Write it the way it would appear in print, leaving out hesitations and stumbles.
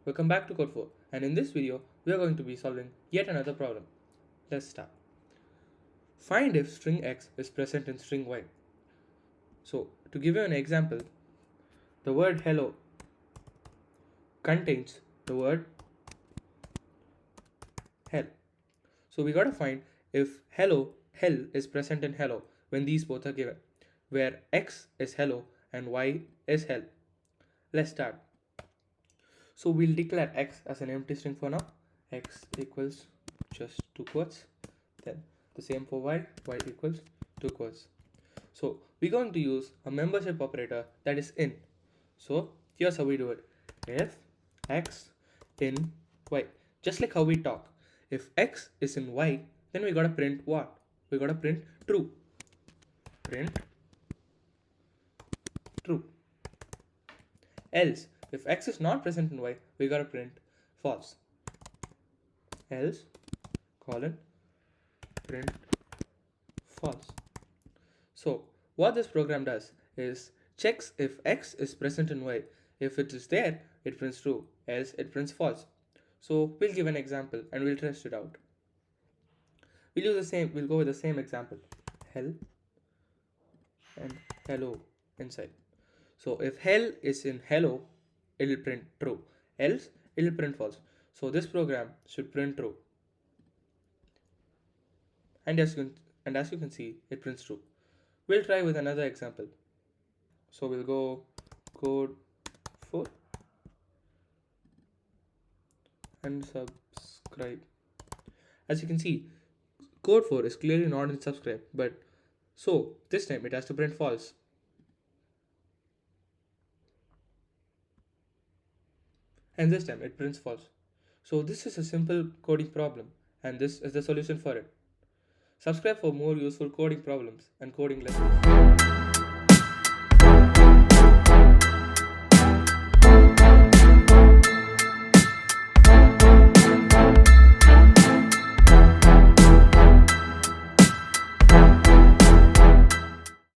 Welcome back to Code 4, and in this video we are going to be solving yet another problem. Let's start. Find if string x is present in string y. So to give you an example, the word hello contains the word hell. So we gotta find if hell is present in hello when these both are given, where x is hello and y is hell. Let's start. So we'll declare x as an empty string for now. X equals just 2 quotes. Then the same for y equals 2 quotes. So we're going to use a membership operator that is in. So here's how we do it. If x in y, just like how we talk. If x is in y, then we gotta print what? We gotta print true. Print true. Else, if x is not present in y, we gotta print false. Else, colon, print false. So what this program does is checks if x is present in y. If it is there, it prints true, else it prints false. So we'll give an example and we'll test it out. We'll go with the same example. Hell and hello inside. So if hell is in hello, it will print true, else it will print false. So this program should print true. And as you can see, it prints true. We'll try with another example. So we'll go code 4 and subscribe. As you can see, code 4 is clearly not in subscribe, but so this time it has to print false. And this time it prints false. So this is a simple coding problem, and this is the solution for it. Subscribe for more useful coding problems and coding lessons.